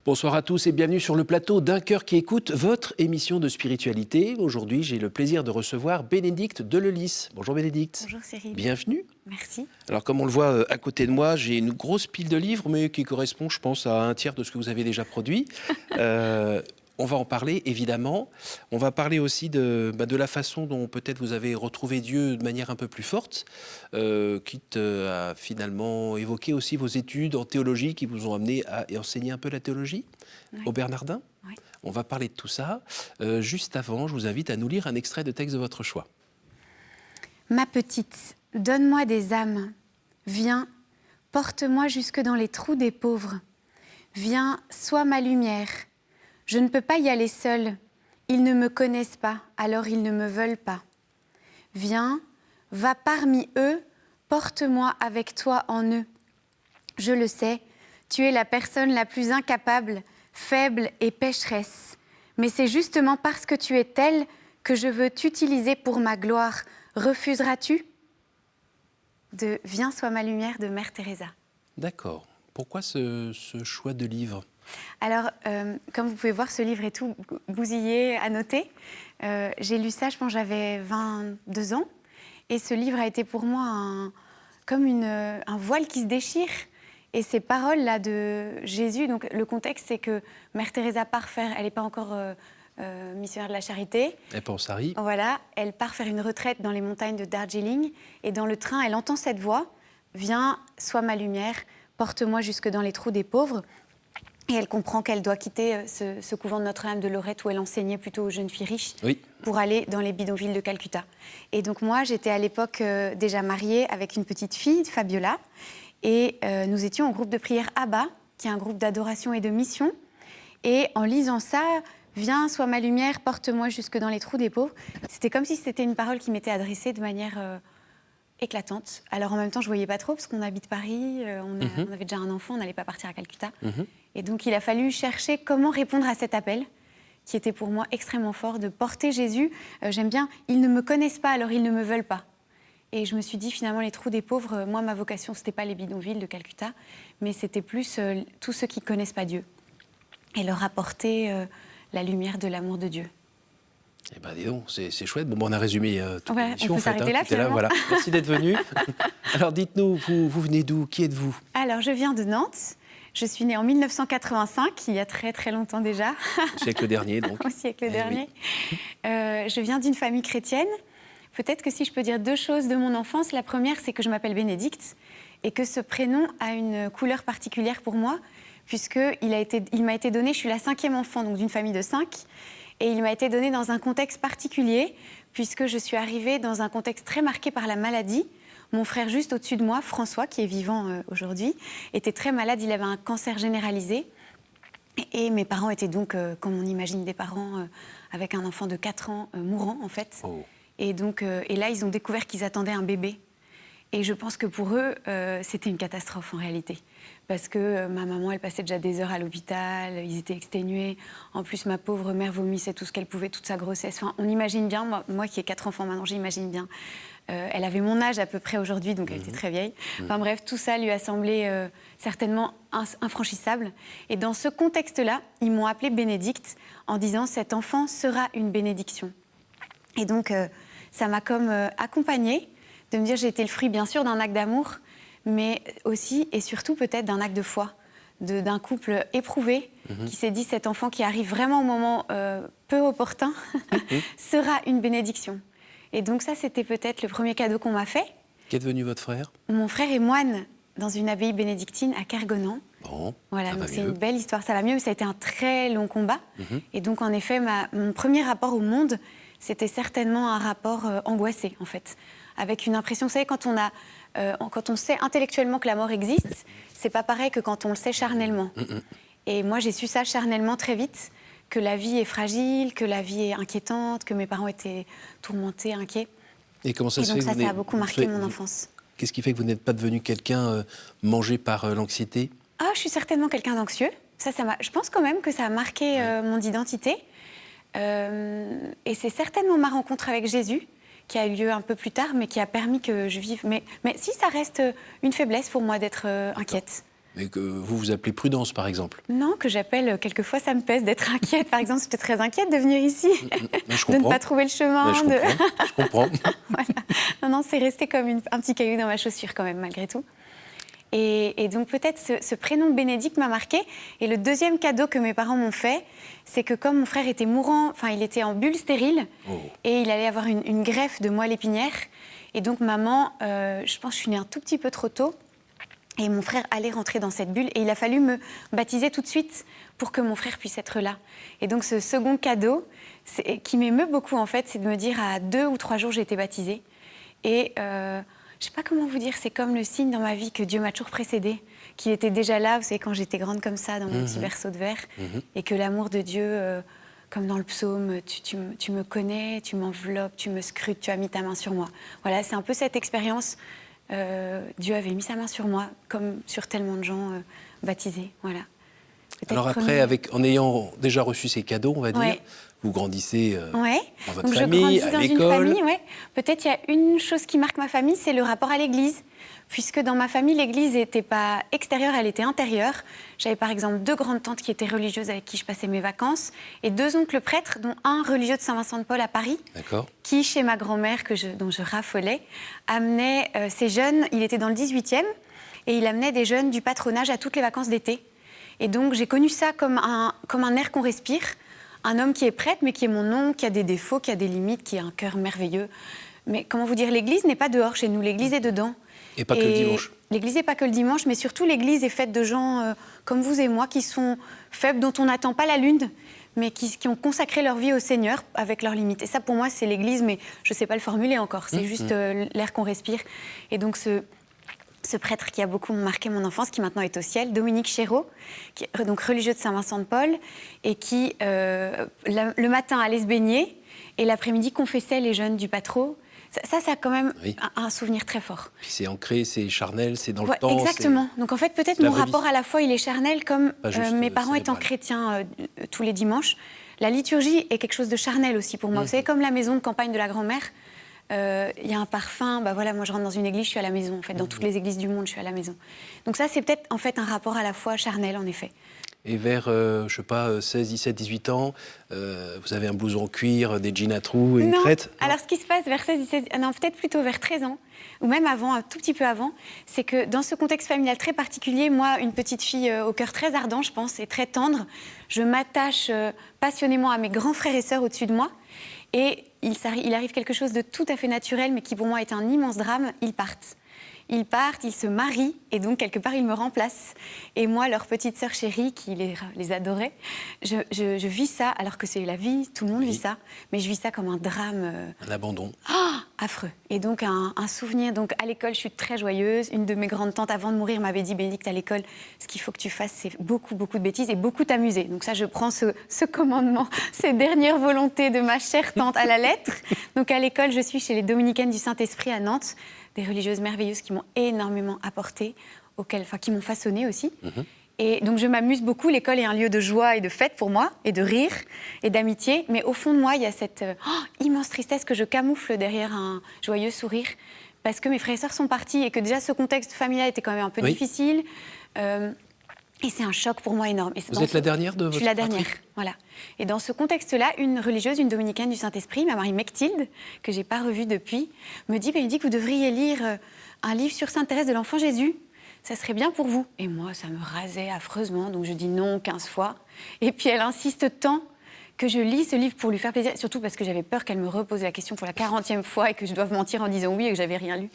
Bonsoir à tous et bienvenue sur le plateau d'Un cœur qui écoute, votre émission de spiritualité. Aujourd'hui, j'ai le plaisir de recevoir Bénédicte Delelisse. Bonjour Bénédicte. Bonjour Cyril. Bienvenue. Merci. Alors comme on le voit à côté de moi, j'ai une grosse pile de livres, mais qui correspond, je pense, à un tiers de ce que vous avez déjà produit. On va en parler, évidemment. On va parler aussi de la façon dont peut-être vous avez retrouvé Dieu de manière un peu plus forte, quitte à finalement évoquer aussi vos études en théologie qui vous ont amené à enseigner un peu la théologie au Bernardin. Oui. On va parler de tout ça. Juste avant, je vous invite à nous lire un extrait de texte de votre choix. Ma petite, donne-moi des âmes. Viens, porte-moi jusque dans les trous des pauvres. Viens, sois ma lumière. Je ne peux pas y aller seule. Ils ne me connaissent pas, alors ils ne me veulent pas. Viens, va parmi eux, porte-moi avec toi en eux. Je le sais, tu es la personne la plus incapable, faible et pécheresse. Mais c'est justement parce que tu es telle que je veux t'utiliser pour ma gloire. Refuseras-tu ? De « Viens, sois ma lumière » de Mère Teresa. D'accord. Pourquoi ce choix de livre ? Alors, comme vous pouvez voir, ce livre est tout bousillé, annoté. J'ai lu ça, je pense, j'avais 22 ans. Et ce livre a été pour moi comme un voile qui se déchire. Et ces paroles-là de Jésus, donc le contexte, c'est que Mère Teresa part faire, elle n'est pas encore missionnaire de la charité. Elle pense à Harry. Voilà, elle part faire une retraite dans les montagnes de Darjeeling. Et dans le train, elle entend cette voix. Viens, sois ma lumière, porte-moi jusque dans les trous des pauvres. Et elle comprend qu'elle doit quitter ce couvent de Notre-Dame de Lorette où elle enseignait plutôt aux jeunes filles riches pour aller dans les bidonvilles de Calcutta. Et donc moi, j'étais à l'époque déjà mariée avec une petite fille, Fabiola, et nous étions au groupe de prière Abba, qui est un groupe d'adoration et de mission. Et en lisant ça, viens, sois ma lumière, porte-moi jusque dans les trous des pauvres, c'était comme si c'était une parole qui m'était adressée de manière éclatante. Alors en même temps, je ne voyais pas trop, parce qu'on habite Paris, on avait déjà un enfant, on n'allait pas partir à Calcutta. Et donc, il a fallu chercher comment répondre à cet appel, qui était pour moi extrêmement fort, de porter Jésus. J'aime bien, ils ne me connaissent pas, alors ils ne me veulent pas. Et je me suis dit, finalement, les trous des pauvres, moi, ma vocation, ce n'était pas les bidonvilles de Calcutta, mais c'était plus tous ceux qui ne connaissent pas Dieu. Et leur apporter la lumière de l'amour de Dieu. Eh bien, dis donc, c'est chouette. Bon, on a résumé toute l'émission. On peut s'arrêter là, finalement. Voilà. Merci d'être venu. Alors, dites-nous, vous venez d'où ? Qui êtes-vous ? Alors, je viens de Nantes. Je suis née en 1985, il y a très très longtemps déjà. Au siècle dernier, donc. Au siècle dernier. Oui. Je viens d'une famille chrétienne. Peut-être que si je peux dire deux choses de mon enfance, la première, c'est que je m'appelle Bénédicte et que ce prénom a une couleur particulière pour moi, puisqu'il m'a été donné, je suis la 5e enfant donc d'une famille de 5, et il m'a été donné dans un contexte particulier, puisque je suis arrivée dans un contexte très marqué par la maladie. Mon frère juste au-dessus de moi, François, qui est vivant aujourd'hui, était très malade, il avait un cancer généralisé. Et mes parents étaient donc, comme on imagine des parents, avec un enfant de 4 ans mourant, en fait. Oh. Et là, ils ont découvert qu'ils attendaient un bébé. Et je pense que pour eux, c'était une catastrophe en réalité. Parce que ma maman, elle passait déjà des heures à l'hôpital, ils étaient exténués. En plus, ma pauvre mère vomissait tout ce qu'elle pouvait, toute sa grossesse. Enfin, on imagine bien, moi qui ai 4 enfants maintenant, j'imagine bien. Elle avait mon âge à peu près aujourd'hui, donc elle était très vieille. Enfin bref, tout ça lui a semblé certainement infranchissable. Et dans ce contexte-là, ils m'ont appelée Bénédicte en disant « cet enfant sera une bénédiction ». Et donc, ça m'a comme accompagnée de me dire j'ai été le fruit, bien sûr, d'un acte d'amour, mais aussi et surtout peut-être d'un acte de foi, d'un couple éprouvé qui s'est dit cet enfant qui arrive vraiment au moment peu opportun sera une bénédiction. Et donc ça, c'était peut-être le premier cadeau qu'on m'a fait. Qu'est devenu votre frère ? Mon frère est moine dans une abbaye bénédictine à Kergonan. Bon, voilà, donc c'est une belle histoire, ça va mieux, mais ça a été un très long combat. Et donc, en effet, mon premier rapport au monde, c'était certainement un rapport angoissé, en fait. Avec une impression, vous savez, quand on sait intellectuellement que la mort existe, c'est pas pareil que quand on le sait charnellement. Et moi, j'ai su ça charnellement très vite, que la vie est fragile, que la vie est inquiétante, que mes parents étaient tourmentés, inquiets. Et comment ça se fait donc ça a beaucoup marqué mon enfance. Qu'est-ce qui fait que vous n'êtes pas devenu quelqu'un mangé par l'anxiété ? Ah, je suis certainement quelqu'un d'anxieux. Je pense quand même que ça a marqué mon identité. Et c'est certainement ma rencontre avec Jésus qui a eu lieu un peu plus tard, mais qui a permis que je vive. Mais si, ça reste une faiblesse pour moi d'être inquiète. Mais que vous vous appelez Prudence, par exemple. Non, que j'appelle, quelquefois ça me pèse d'être inquiète. Par exemple, j'étais très inquiète de venir ici, Mais je de ne comprends. pas trouver le chemin. Mais je comprends. Voilà. Non, c'est resté comme un petit caillou dans ma chaussure quand même, malgré tout. Et donc peut-être ce prénom Bénédicte m'a marqué. Et le deuxième cadeau que mes parents m'ont fait, c'est que comme mon frère était mourant, enfin il était en bulle stérile, et il allait avoir une greffe de moelle épinière. Et donc maman, je pense que je suis née un tout petit peu trop tôt, et mon frère allait rentrer dans cette bulle, et il a fallu me baptiser tout de suite pour que mon frère puisse être là. Et donc ce second cadeau, qui m'émeut beaucoup en fait, c'est de me dire à 2 ou 3 jours j'ai été baptisée. Et je ne sais pas comment vous dire, c'est comme le signe dans ma vie que Dieu m'a toujours précédée, qu'il était déjà là, vous savez, quand j'étais grande comme ça, dans mon petit berceau de verre, et que l'amour de Dieu, comme dans le psaume, tu me connais, tu m'enveloppes, tu me scrutes, tu as mis ta main sur moi. Voilà, c'est un peu cette expérience. Dieu avait mis sa main sur moi, comme sur tellement de gens baptisés. Voilà. Alors après, en ayant déjà reçu ces cadeaux, on va dire, Ouais. vous grandissez Ouais. dans votre Donc famille, je grandis à dans une l'école. famille, ouais. Peut-être il y a une chose qui marque ma famille, c'est le rapport à l'église. Puisque dans ma famille, l'église n'était pas extérieure, elle était intérieure. J'avais par exemple 2 grandes tantes qui étaient religieuses avec qui je passais mes vacances, et 2 oncles prêtres, dont un religieux de Saint-Vincent-de-Paul à Paris, D'accord. qui, chez ma grand-mère, dont je raffolais, amenait ces jeunes, il était dans le 18e, et il amenait des jeunes du patronage à toutes les vacances d'été. Et donc j'ai connu ça comme un air qu'on respire, un homme qui est prêtre, mais qui est mon oncle, qui a des défauts, qui a des limites, qui a un cœur merveilleux. Mais comment vous dire, l'église n'est pas dehors chez nous, l'église est dedans. Et pas que le dimanche. L'église n'est pas que le dimanche, mais surtout l'église est faite de gens comme vous et moi, qui sont faibles, dont on n'attend pas la lune, mais qui ont consacré leur vie au Seigneur avec leurs limites. Et ça, pour moi, c'est l'église, mais je ne sais pas le formuler encore. C'est juste l'air qu'on respire. Et donc, ce prêtre qui a beaucoup marqué mon enfance, qui maintenant est au ciel, Dominique Chéreau, qui est donc religieux de Saint-Vincent-de-Paul, et qui, le matin, allait se baigner, et l'après-midi, confessait les jeunes du patro. Ça a quand même un souvenir très fort. Puis c'est ancré, c'est charnel, c'est dans le Ouais, temps. exactement. Donc en fait, peut-être la mon vraie rapport vie. à la foi, il est charnel, comme Pas juste, mes parents étant cérébral. chrétiens tous les dimanches. La liturgie est quelque chose de charnel aussi pour moi. Vous savez, comme la maison de campagne de la grand-mère, il y a un parfum. Bah voilà, moi je rentre dans une église, je suis à la maison. En fait, dans toutes les églises du monde, je suis à la maison. Donc ça, c'est peut-être en fait un rapport à la foi charnel, en effet. Et vers, je sais pas, 16, 17, 18 ans, vous avez un blouson en cuir, des jeans à trous et une Non. crête. Alors, ce qui se passe vers 16, 17, non, peut-être plutôt vers 13 ans, ou même avant, un tout petit peu avant, c'est que dans ce contexte familial très particulier, moi, une petite fille au cœur très ardent, je pense, et très tendre, je m'attache passionnément à mes grands frères et sœurs au-dessus de moi. Et il arrive quelque chose de tout à fait naturel, mais qui pour moi est un immense drame. Ils partent. Ils partent, ils se marient, et donc quelque part ils me remplacent. Et moi, leur petite sœur chérie, qui les adorait, je vis ça, alors que c'est la vie, tout le monde vit ça, mais je vis ça comme un drame. Un abandon. Affreux. Et donc un souvenir. Donc à l'école, je suis très joyeuse. Une de mes grandes tantes, avant de mourir, m'avait dit, Bénédicte, à l'école, ce qu'il faut que tu fasses, c'est beaucoup, beaucoup de bêtises et beaucoup t'amuser. Donc ça, je prends ce commandement, ces dernières volontés de ma chère tante à la lettre. Donc à l'école, je suis chez les Dominicaines du Saint-Esprit à Nantes, des religieuses merveilleuses qui m'ont énormément apporté, qui m'ont façonnée aussi. Et donc je m'amuse beaucoup. L'école est un lieu de joie et de fête pour moi, et de rire, et d'amitié. Mais au fond de moi, il y a cette immense tristesse que je camoufle derrière un joyeux sourire, parce que mes frères et sœurs sont partis, et que déjà ce contexte familial était quand même un peu difficile. Et c'est un choc pour moi énorme. Et Vous êtes la dernière de votre Je suis la fratrie. dernière, voilà. Et dans ce contexte-là, une religieuse, une dominicaine du Saint-Esprit, ma Marie Mechtilde, que je n'ai pas revue depuis, me dit, Bénédicte, vous devriez lire un livre sur Sainte Thérèse de l'Enfant Jésus. Ça serait bien pour vous. Et moi, ça me rasait affreusement, donc je dis non 15 fois. Et puis elle insiste tant que je lis ce livre pour lui faire plaisir, surtout parce que j'avais peur qu'elle me repose la question pour la 40e fois et que je doive mentir en disant oui et que j'avais rien lu.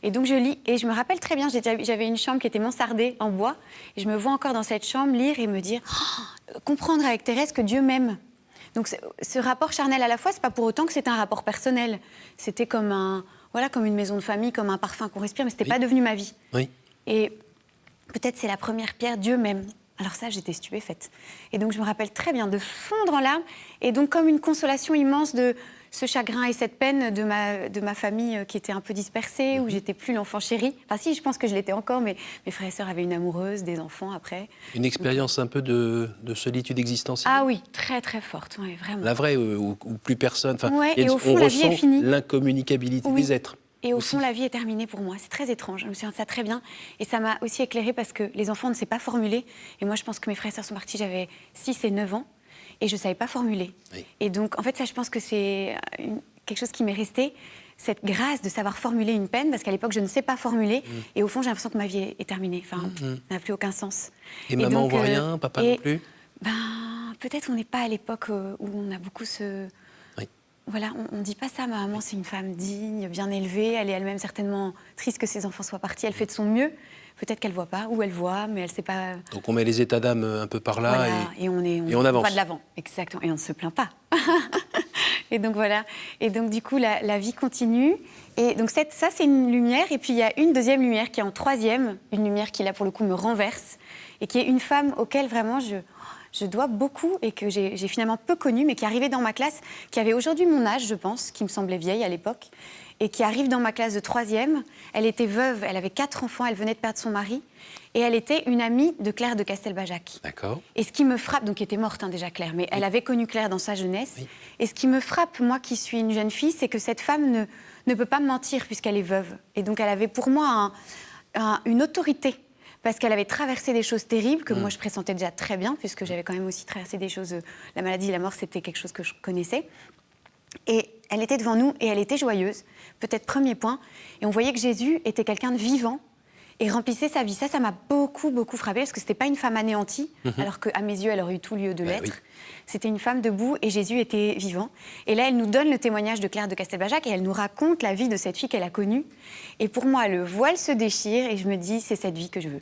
Et donc je lis, et je me rappelle très bien, j'avais une chambre qui était mansardée en bois, et je me vois encore dans cette chambre lire et me dire comprendre avec Thérèse que Dieu m'aime. Donc ce rapport charnel à la fois, c'est pas pour autant que c'est un rapport personnel. C'était comme comme une maison de famille, comme un parfum qu'on respire, mais c'était pas devenu ma vie. Oui. Et peut-être c'est la première pierre, Dieu m'aime. Alors ça, j'étais stupéfaite. Et donc je me rappelle très bien de fondre en larmes, et donc comme une consolation immense de ce chagrin et cette peine de ma famille qui était un peu dispersée, où j'étais plus l'enfant chéri. Enfin si, je pense que je l'étais encore, mais mes frères et sœurs avaient une amoureuse, des enfants après. Une expérience un peu de solitude existentielle. Ah oui, très très forte, ouais, vraiment. La vraie, où plus personne. Enfin, Ouais, il y a et au fond, on la vie est ressent finie. l'incommunicabilité Oui. des êtres. Et au aussi. fond, la vie est terminée pour moi. C'est très étrange. Je me souviens de ça très bien. Et ça m'a aussi éclairée parce que les enfants, on ne sait pas formuler. Et moi, je pense que mes frères et sœurs sont partis, j'avais 6 et 9 ans. Et je ne savais pas formuler. Oui. Et donc, en fait, ça, je pense que c'est quelque chose qui m'est resté. Cette grâce de savoir formuler une peine, parce qu'à l'époque, je ne sais pas formuler. Et au fond, j'ai l'impression que ma vie est terminée. Enfin, ça n'a plus aucun sens. Et maman, donc, on voit rien, papa non plus? Peut-être on n'est pas à l'époque où on a beaucoup ce... Oui. Voilà, on ne dit pas ça. Ma maman, c'est une femme digne, bien élevée. Elle est elle-même certainement triste que ses enfants soient partis. Elle fait de son mieux. Peut-être qu'elle ne voit pas, ou elle voit, mais elle ne sait pas... Donc on met les états d'âme un peu par là Voilà, et on avance. va de l'avant. Exactement, et on ne se plaint pas. Et donc voilà. Et donc du coup, la vie continue. Et donc ça, c'est une lumière. Et puis il y a une deuxième lumière qui est en troisième, une lumière qui là pour le coup me renverse, et qui est une femme auquel vraiment je dois beaucoup et que j'ai finalement peu connue, mais qui est arrivée dans ma classe, qui avait aujourd'hui mon âge, je pense, qui me semblait vieille à l'époque, et qui arrive dans ma classe de troisième. Elle était veuve, elle avait 4 enfants, elle venait de perdre son mari, et elle était une amie de Claire de Castelbajac. D'accord. Et ce qui me frappe, donc qui était morte déjà Claire, mais elle avait connu Claire dans sa jeunesse, et ce qui me frappe, moi qui suis une jeune fille, c'est que cette femme ne peut pas me mentir puisqu'elle est veuve. Et donc elle avait pour moi une autorité, parce qu'elle avait traversé des choses terribles que moi je pressentais déjà très bien, puisque j'avais quand même aussi traversé des choses, la maladie et la mort, c'était quelque chose que je connaissais. Et elle était devant nous et elle était joyeuse, peut-être premier point. Et on voyait que Jésus était quelqu'un de vivant et remplissait sa vie. Ça m'a beaucoup, beaucoup frappée parce que c'était pas une femme anéantie, alors qu'à mes yeux, elle aurait eu tout lieu de l'être. Oui. C'était une femme debout et Jésus était vivant. Et là, elle nous donne le témoignage de Claire de Castelbajac et elle nous raconte la vie de cette fille qu'elle a connue. Et pour moi, le voile se déchire et je me dis, c'est cette vie que je veux.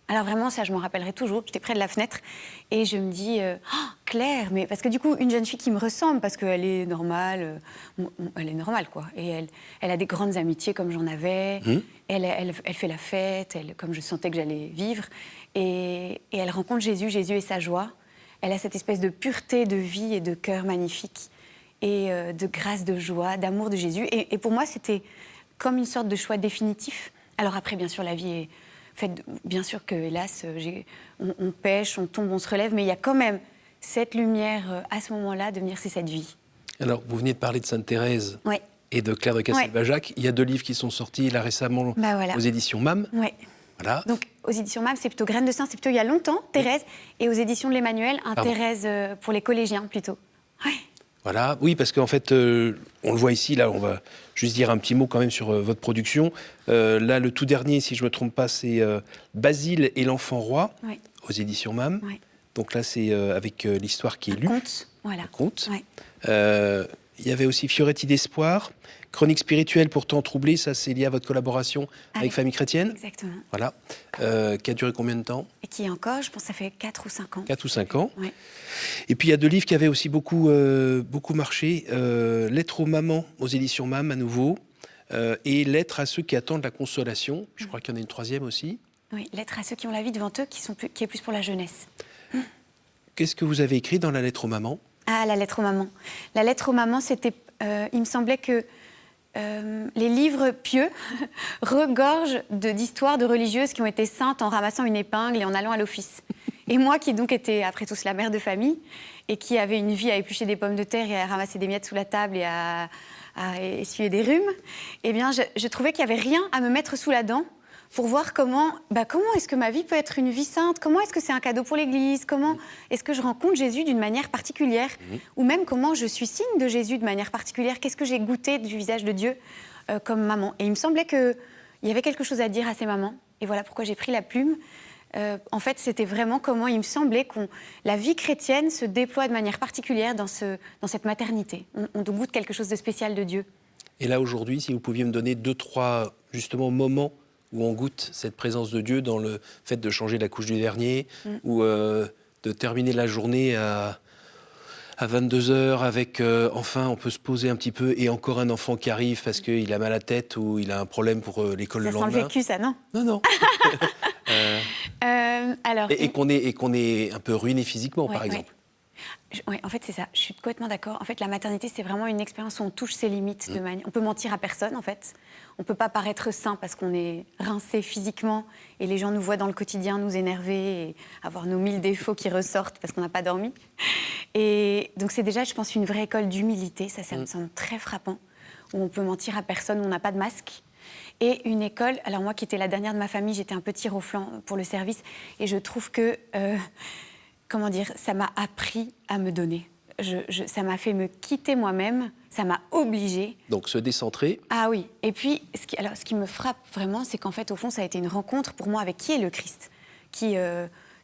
Alors vraiment, ça, je m'en rappellerai toujours. J'étais près de la fenêtre et je me dis, oh, Claire, mais parce que du coup, une jeune fille qui me ressemble, parce qu'elle est normale, elle est normale, quoi. Et elle a des grandes amitiés comme j'en avais. Elle fait la fête, comme je sentais que j'allais vivre. Et elle rencontre Jésus. Jésus est sa joie. Elle a cette espèce de pureté de vie et de cœur magnifique. Et de grâce, de joie, d'amour de Jésus. Et pour moi, c'était comme une sorte de choix définitif. Alors après, bien sûr, la vie est... bien sûr que, hélas, on pêche, on tombe, on se relève, mais il y a quand même cette lumière à ce moment-là de venir, c'est cette vie. Alors, vous venez de parler de Sainte Thérèse Ouais. et de Claire de Castelbajac. Ouais. Il y a 2 livres qui sont sortis là récemment voilà. aux éditions MAM. Ouais. Voilà. Donc, aux éditions MAM, c'est plutôt Graines de Saint, c'est plutôt il y a longtemps, Thérèse, et aux éditions de l'Emmanuel, Thérèse pour les collégiens plutôt. Ouais. Voilà, oui, parce qu'en fait, on le voit ici, là, on va juste dire un petit mot quand même sur votre production. Là, le tout dernier, si je ne me trompe pas, c'est Basile et l'enfant roi, aux éditions MAM. Ouais. Donc là, c'est avec l'histoire qui est lue. Conte, voilà. Un conte. Ouais. Il y avait aussi Fioretti d'espoir, Chronique spirituelle pourtant troublée, ça c'est lié à votre collaboration avec Famille Chrétienne. Exactement. Voilà. Qui a duré combien de temps? Et qui est encore, je pense que ça fait 4 ou 5 ans. 4 ou 5 ans. Ouais. Et puis il y a 2 livres qui avaient aussi beaucoup marché. Lettres aux mamans aux éditions MAM à nouveau. Et Lettres à ceux qui attendent la consolation. Je crois qu'il y en a une 3e aussi. Oui, Lettres à ceux qui ont la vie devant eux, qui est plus pour la jeunesse. Qu'est-ce que vous avez écrit dans la lettre aux mamans? Ah, la lettre aux mamans. La lettre aux mamans, c'était... il me semblait que les livres pieux regorgent d'histoires de religieuses qui ont été saintes en ramassant une épingle et en allant à l'office. Et moi, qui donc était, après tout, la mère de famille, et qui avait une vie à éplucher des pommes de terre et à ramasser des miettes sous la table et à essuyer des rhumes, eh bien, je trouvais qu'il n'y avait rien à me mettre sous la dent pour voir comment est-ce que ma vie peut être une vie sainte, comment est-ce que c'est un cadeau pour l'Église, comment est-ce que je rencontre Jésus d'une manière particulière, ou même comment je suis signe de Jésus de manière particulière, qu'est-ce que j'ai goûté du visage de Dieu comme maman. Et il me semblait qu'il y avait quelque chose à dire à ces mamans, et voilà pourquoi j'ai pris la plume. En fait, c'était vraiment comment il me semblait que la vie chrétienne se déploie de manière particulière dans cette maternité. On goûte quelque chose de spécial de Dieu. Et là, aujourd'hui, si vous pouviez me donner 2-3, justement, moments où on goûte cette présence de Dieu dans le fait de changer la couche du dernier, ou de terminer la journée à 22h avec, enfin, on peut se poser un petit peu, et encore un enfant qui arrive parce qu'il a mal à la tête ou il a un problème pour l'école le lendemain. Ça sent le vécu, ça, non? Non. Alors, et qu'on est un peu ruiné physiquement, par exemple. Oui, en fait, c'est ça. Je suis complètement d'accord. En fait, la maternité, c'est vraiment une expérience où on touche ses limites. On peut mentir à personne, en fait. On ne peut pas paraître sain parce qu'on est rincé physiquement et les gens nous voient dans le quotidien nous énerver et avoir nos 1000 défauts qui ressortent parce qu'on n'a pas dormi. Et donc, c'est déjà, je pense, une vraie école d'humilité. Ça me semble très frappant. Où on peut mentir à personne, où on n'a pas de masque. et une école. Alors moi qui étais la dernière de ma famille, j'étais un peu tir au flanc pour le service et je trouve que, comment dire, ça m'a appris à me donner. Ça m'a fait me quitter moi-même, ça m'a obligée. Donc se décentrer. Ah oui, et puis ce qui me frappe vraiment, c'est qu'en fait au fond ça a été une rencontre pour moi avec qui est le Christ, qui...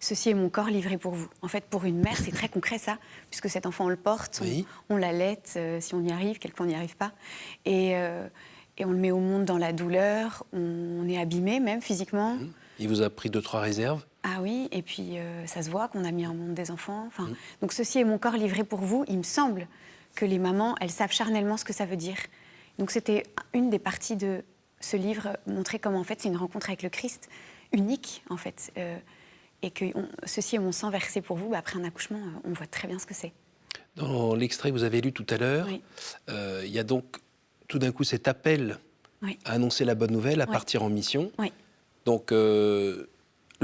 Ceci est mon corps livré pour vous. En fait, pour une mère, c'est très concret ça, puisque cet enfant, on le porte, Oui. on l'allaite, si on y arrive, quelquefois on n'y arrive pas. Et on le met au monde dans la douleur, on est abîmé même physiquement. Il vous a pris 2-3 réserves. Ah oui, et puis ça se voit qu'on a mis au monde des enfants. Enfin, donc ceci est mon corps livré pour vous. Il me semble que les mamans, elles savent charnellement ce que ça veut dire. Donc c'était une des parties de ce livre, montrer comment en fait c'est une rencontre avec le Christ, unique en fait. Et que ceci est mon sang versé pour vous, après un accouchement, on voit très bien ce que c'est. Dans l'extrait que vous avez lu tout à l'heure, Oui. Il y a donc tout d'un coup cet appel à annoncer la bonne nouvelle, à partir en mission. Oui. Donc le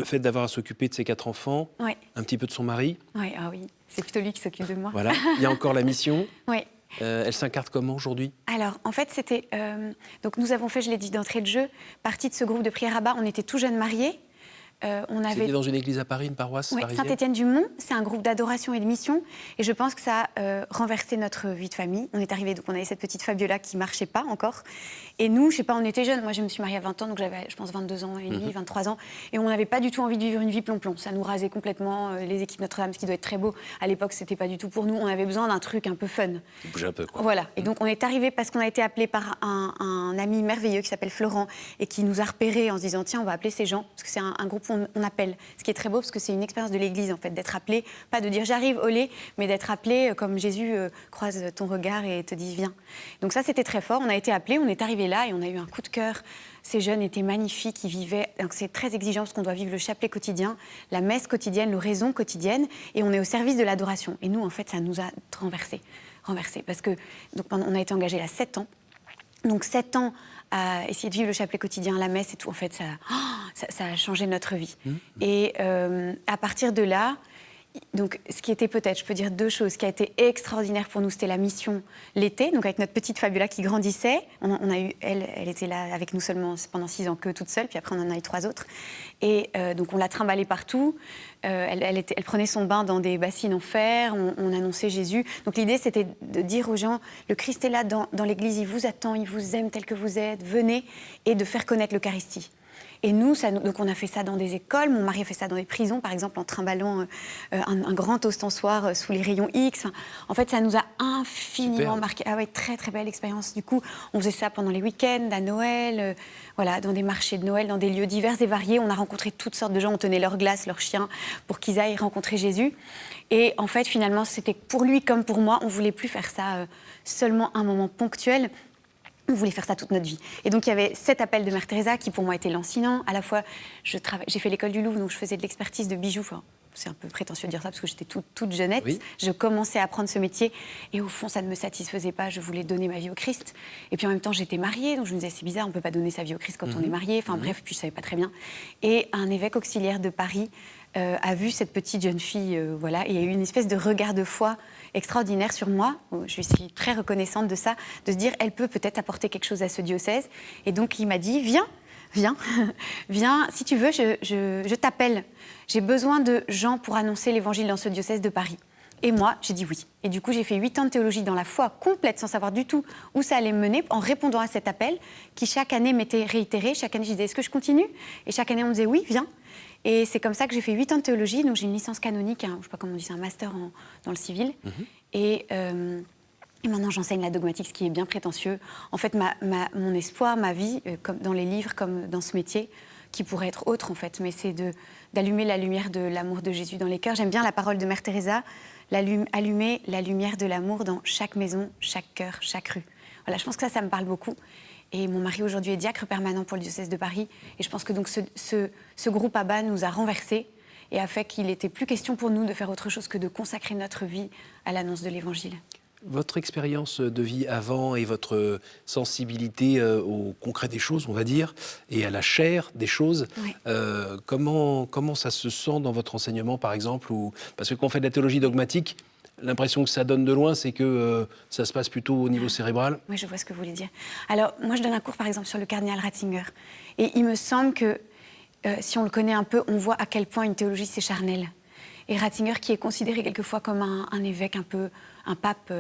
fait d'avoir à s'occuper de ses 4 enfants, un petit peu de son mari. Oui, ah oui, c'est plutôt lui qui s'occupe de moi. Voilà, il y a encore la mission. Oui. Elle s'incarne comment aujourd'hui? Alors, en fait, c'était... donc nous avons fait, je l'ai dit d'entrée de jeu, partie de ce groupe de prière à bas. On était tout jeunes mariés. C'était dans une église à Paris, une paroisse parisienne? Saint-Étienne-du-Mont, c'est un groupe d'adoration et de mission. Et je pense que ça a renversé notre vie de famille. On est arrivés, donc on avait cette petite Fabiola qui ne marchait pas encore. Et nous, je sais pas, on était jeunes. Moi, je me suis mariée à 20 ans, donc j'avais, je pense, 22 ans et demi, 23 ans. Et on n'avait pas du tout envie de vivre une vie plomb-plomb. Ça nous rasait complètement. Les équipes Notre-Dame, ce qui doit être très beau. À l'époque, c'était pas du tout pour nous. On avait besoin d'un truc un peu fun. Qui bouge un peu, quoi. Voilà. Et donc, on est arrivés parce qu'on a été appelés par un ami merveilleux qui s'appelle Florent et qui nous a repérés en se disant, tiens, on va appeler ces gens. Parce que c'est un groupe où on appelle. Ce qui est très beau, parce que c'est une expérience de l'Église, en fait, d'être appelé, pas de dire j'arrive, olé, mais d'être appelé comme Jésus croise ton regard et te dit viens. Donc ça, c'était très fort. On a été appelés, on est arrivés là et on a eu un coup de cœur. Ces jeunes étaient magnifiques, ils vivaient. Donc c'est très exigeant parce qu'on doit vivre le chapelet quotidien, la messe quotidienne, l'oraison quotidienne, et on est au service de l'adoration. Et nous, en fait, ça nous a renversés, parce que donc, on a été engagés là 7 ans. Donc 7 ans à essayer de vivre le chapelet quotidien, la messe et tout, en fait, ça a changé notre vie. Et à partir de là, donc, ce qui était peut-être, je peux dire 2 choses, ce qui a été extraordinaire pour nous, c'était la mission l'été, donc avec notre petite Fabiola qui grandissait. On a eu, elle était là avec nous seulement pendant 6 ans que toute seule, puis après on en a eu 3 autres. Et donc on l'a trimballée partout. Elle prenait son bain dans des bassines en fer, on annonçait Jésus. Donc l'idée, c'était de dire aux gens, le Christ est là dans l'église, il vous attend, il vous aime tel que vous êtes, venez, et de faire connaître l'Eucharistie. Et nous, donc on a fait ça dans des écoles. Mon mari a fait ça dans des prisons, par exemple, en trimballant un grand ostensoir sous les rayons X. En fait, ça nous a infiniment marqué. Ah ouais, très, très belle expérience. Du coup, on faisait ça pendant les week-ends, à Noël, voilà, dans des marchés de Noël, dans des lieux divers et variés. On a rencontré toutes sortes de gens. On tenait leurs glaces, leurs chiens, pour qu'ils aillent rencontrer Jésus. Et en fait, finalement, c'était pour lui comme pour moi. On ne voulait plus faire ça seulement un moment ponctuel. On voulait faire ça toute notre vie. Et donc, il y avait cet appel de Mère Teresa qui, pour moi, était lancinant. À la fois, j'ai fait l'école du Louvre, donc je faisais de l'expertise de bijoux. Enfin, c'est un peu prétentieux de dire ça, parce que j'étais toute jeunette. Oui. Je commençais à apprendre ce métier. Et au fond, ça ne me satisfaisait pas. Je voulais donner ma vie au Christ. Et puis, en même temps, j'étais mariée. Donc, je me disais, c'est bizarre, on ne peut pas donner sa vie au Christ quand on est marié. Enfin, bref, puis je ne savais pas très bien. Et un évêque auxiliaire de Paris a vu cette petite jeune fille, voilà, et il y a eu une espèce de regard de foi extraordinaire sur moi. Je suis très reconnaissante de ça, de se dire, elle peut peut-être apporter quelque chose à ce diocèse. Et donc, il m'a dit, viens, viens, si tu veux, je t'appelle. J'ai besoin de gens pour annoncer l'évangile dans ce diocèse de Paris. Et moi, j'ai dit oui. Et du coup, j'ai fait 8 ans de théologie dans la foi complète, sans savoir du tout où ça allait me mener, en répondant à cet appel, qui chaque année m'était réitéré. Chaque année, je disais, est-ce que je continue? Et chaque année, on me disait, oui, viens. Et c'est comme ça que j'ai fait 8 ans de théologie. Donc, j'ai une licence canonique, je ne sais pas comment on dit, c'est un master dans le civil. Et maintenant, j'enseigne la dogmatique, ce qui est bien prétentieux. En fait, mon espoir, ma vie, comme dans les livres, comme dans ce métier, qui pourrait être autre, en fait, mais c'est d'allumer la lumière de l'amour de Jésus dans les cœurs. J'aime bien la parole de Mère Teresa, allumer la lumière de l'amour dans chaque maison, chaque cœur, chaque rue. Voilà, je pense que ça me parle beaucoup. Et mon mari, aujourd'hui, est diacre permanent pour le diocèse de Paris. Et je pense que donc ce groupe ABBA nous a renversés et a fait qu'il n'était plus question pour nous de faire autre chose que de consacrer notre vie à l'annonce de l'Évangile. Votre expérience de vie avant et votre sensibilité au concret des choses, on va dire, et à la chair des choses, oui. Comment ça se sent dans votre enseignement, par exemple, parce que quand on fait de la théologie dogmatique, l'impression que ça donne de loin, c'est que ça se passe plutôt au niveau cérébral. Oui, je vois ce que vous voulez dire. Alors, moi, je donne un cours, par exemple, sur le cardinal Ratzinger. Et il me semble que, si on le connaît un peu, on voit à quel point une théologie, c'est charnel. Et Ratzinger, qui est considéré quelquefois comme un évêque, un pape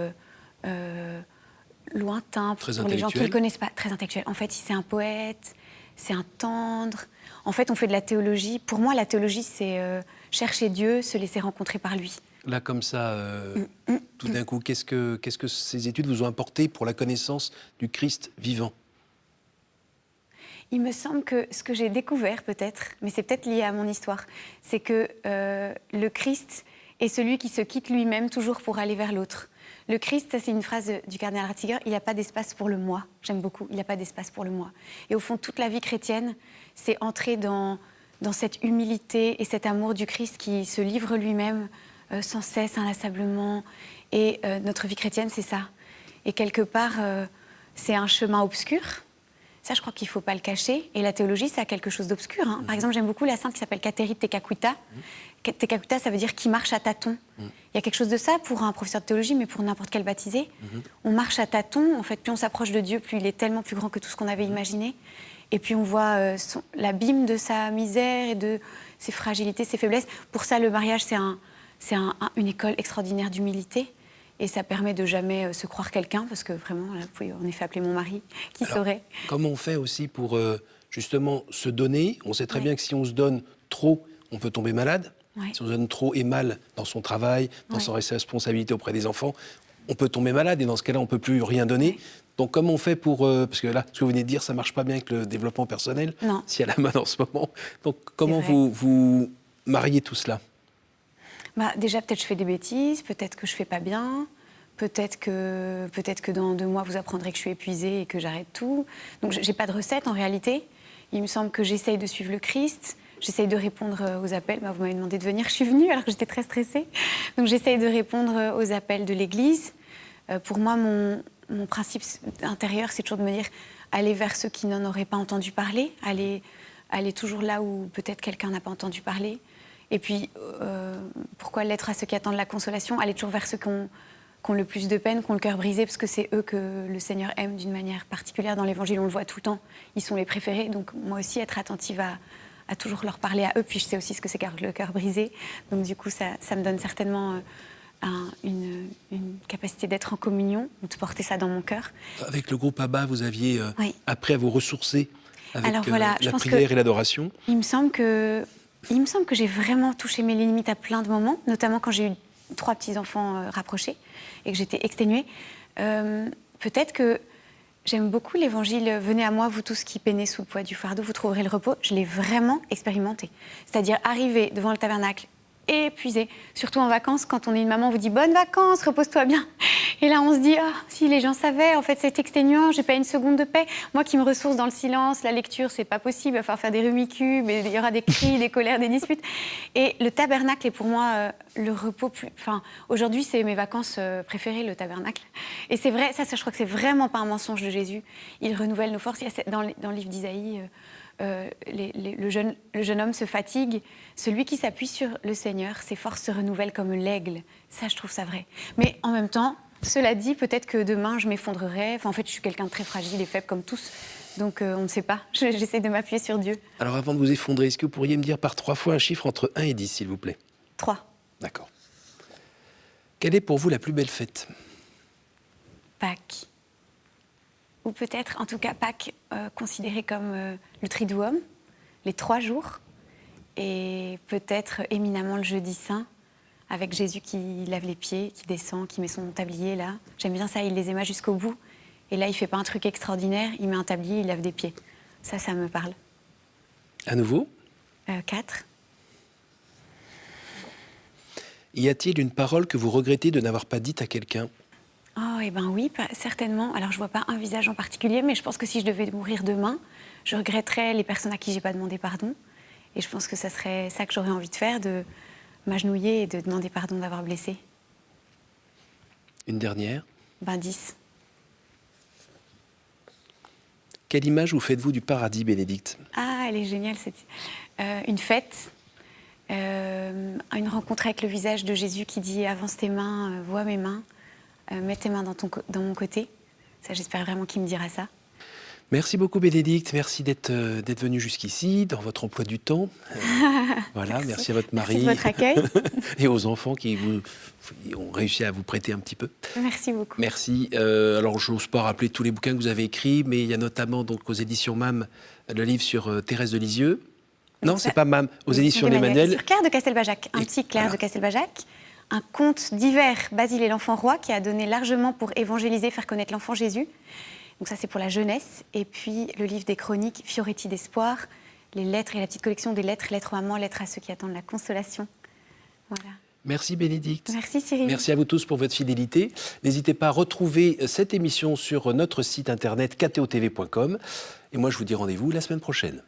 lointain, Très pour les gens qui ne le intellectuel. connaissent pas, très intellectuel. En fait, c'est un poète, c'est un tendre. En fait, on fait de la théologie. Pour moi, la théologie, c'est chercher Dieu, se laisser rencontrer par lui. Là, comme ça, tout d'un coup, qu'est-ce que ces études vous ont apporté pour la connaissance du Christ vivant? Il me semble que ce que j'ai découvert peut-être, mais c'est peut-être lié à mon histoire, c'est que le Christ est celui qui se quitte lui-même toujours pour aller vers l'autre. Le Christ, ça c'est une phrase du cardinal Ratzinger, il n'y a pas d'espace pour le moi. J'aime beaucoup, il n'y a pas d'espace pour le moi. Et au fond, toute la vie chrétienne, c'est entrer dans cette humilité et cet amour du Christ qui se livre lui-même sans cesse, inlassablement. Et notre vie chrétienne, c'est ça. Et quelque part, c'est un chemin obscur. Ça, je crois qu'il ne faut pas le cacher. Et la théologie, ça a quelque chose d'obscur. Hein. Par exemple, j'aime beaucoup la sainte qui s'appelle Kateri Tekakwitha. Tekakwitha, ça veut dire qui marche à tâtons. Il y a quelque chose de ça pour un professeur de théologie, mais pour n'importe quel baptisé. On marche à tâtons. En fait, plus on s'approche de Dieu, plus il est tellement plus grand que tout ce qu'on avait imaginé. Et puis on voit l'abîme de sa misère et de ses fragilités, ses faiblesses. Pour ça, le mariage, c'est une école extraordinaire d'humilité. Et ça permet de jamais se croire quelqu'un, parce que vraiment, là, vous pouvez en effet appeler mon mari, qui saurait. Comment on fait aussi pour justement se donner? On sait très bien que si on se donne trop, on peut tomber malade. Si on se donne trop et mal dans son travail, dans ses responsabilités auprès des enfants, on peut tomber malade et dans ce cas-là, on ne peut plus rien donner. Donc comment on fait pour... parce que là, ce que vous venez de dire, ça ne marche pas bien avec le développement personnel, si à la mode en ce moment. Donc comment vous mariez tout cela? Déjà, peut-être je fais des bêtises, peut-être que je ne fais pas bien, peut-être que dans 2 mois, vous apprendrez que je suis épuisée et que j'arrête tout. Donc, je n'ai pas de recette en réalité. Il me semble que j'essaye de suivre le Christ, j'essaye de répondre aux appels. Vous m'avez demandé de venir, je suis venue alors que j'étais très stressée. Donc, j'essaye de répondre aux appels de l'Église. Pour moi, mon principe intérieur, c'est toujours de me dire aller vers ceux qui n'en auraient pas entendu parler, aller toujours là où peut-être quelqu'un n'a pas entendu parler. Et puis, pourquoi l'être à ceux qui attendent la consolation? Aller toujours vers ceux qui ont le plus de peine, qui ont le cœur brisé, parce que c'est eux que le Seigneur aime d'une manière particulière. Dans l'Évangile, on le voit tout le temps. Ils sont les préférés. Donc, moi aussi, être attentive à toujours leur parler à eux. Puis, je sais aussi ce que c'est que le cœur brisé. Donc, du coup, ça me donne certainement une capacité d'être en communion, ou de porter ça dans mon cœur. Avec le groupe Abba, vous aviez appris à vous ressourcer avec la pense prière et l'adoration. Il me semble que j'ai vraiment touché mes limites à plein de moments, notamment quand j'ai eu 3 petits-enfants rapprochés et que j'étais exténuée. Peut-être que j'aime beaucoup l'Évangile. Venez à moi, vous tous qui peinez sous le poids du fardeau, vous trouverez le repos. Je l'ai vraiment expérimenté. C'est-à-dire arriver devant le tabernacle épuisée, surtout en vacances, quand on est une maman, on vous dit « bonnes vacances, repose-toi bien ». Et là, on se dit « si les gens savaient, en fait, c'est exténuant, j'ai pas une seconde de paix. Moi qui me ressource dans le silence, la lecture, c'est pas possible, il va falloir faire des rumicubes, il y aura des cris, des colères, des disputes. » Et le tabernacle est pour moi le repos plus... Enfin, aujourd'hui, c'est mes vacances préférées, le tabernacle. Et c'est vrai, ça, je crois que c'est vraiment pas un mensonge de Jésus. Il renouvelle nos forces. Il y a dans le livre d'Isaïe... le jeune homme se fatigue. Celui qui s'appuie sur le Seigneur, ses forces se renouvellent comme l'aigle. Ça, je trouve ça vrai. Mais en même temps, cela dit, peut-être que demain, je m'effondrerai. Enfin, en fait, je suis quelqu'un de très fragile et faible comme tous. Donc, on ne sait pas. J'essaie de m'appuyer sur Dieu. Alors, avant de vous effondrer, est-ce que vous pourriez me dire par 3 fois un chiffre entre 1 et 10, s'il vous plaît? 3. D'accord. Quelle est pour vous la plus belle fête? Pâques. Ou peut-être, en tout cas, Pâques considéré comme le Triduum, les 3 jours, et peut-être éminemment le jeudi saint, avec Jésus qui lave les pieds, qui descend, qui met son tablier là. J'aime bien ça, il les émaille jusqu'au bout. Et là, il ne fait pas un truc extraordinaire, il met un tablier, il lave des pieds. Ça me parle. À nouveau? 4. Y a-t-il une parole que vous regrettez de n'avoir pas dite à quelqu'un? Oh, eh bien oui, certainement. Alors, je ne vois pas un visage en particulier, mais je pense que si je devais mourir demain, je regretterais les personnes à qui je n'ai pas demandé pardon. Et je pense que ça serait ça que j'aurais envie de faire, de m'agenouiller et de demander pardon d'avoir blessé. Une dernière? 10. Quelle image vous faites-vous du paradis, Bénédicte? Ah, elle est géniale, une fête Une rencontre avec le visage de Jésus qui dit « Avance tes mains, vois mes mains, mets tes mains dans mon côté ». Ça, j'espère vraiment qu'il me dira ça. Merci beaucoup Bénédicte, merci d'être venue jusqu'ici, dans votre emploi du temps. Voilà, merci à votre mari. Merci de votre accueil. Et aux enfants qui ont réussi à vous prêter un petit peu. Merci beaucoup. Merci. Alors, je n'ose pas rappeler tous les bouquins que vous avez écrits, mais il y a notamment donc, aux éditions MAM le livre sur Thérèse de Lisieux. Non, c'est pas MAM, aux éditions d'Emmanuel. Sur Claire de Castelbajac, un petit Claire de Castelbajac. Un conte d'hiver, Basile et l'enfant roi, qui a donné largement pour évangéliser, faire connaître l'enfant Jésus. Donc ça, c'est pour la jeunesse. Et puis, le livre des chroniques, Fioretti d'espoir, les lettres et la petite collection des lettres, lettres aux mamans, lettres à ceux qui attendent la consolation. Voilà. Merci Bénédicte. Merci Cyril. Merci à vous tous pour votre fidélité. N'hésitez pas à retrouver cette émission sur notre site internet ktotv.com. Et moi, je vous dis rendez-vous la semaine prochaine.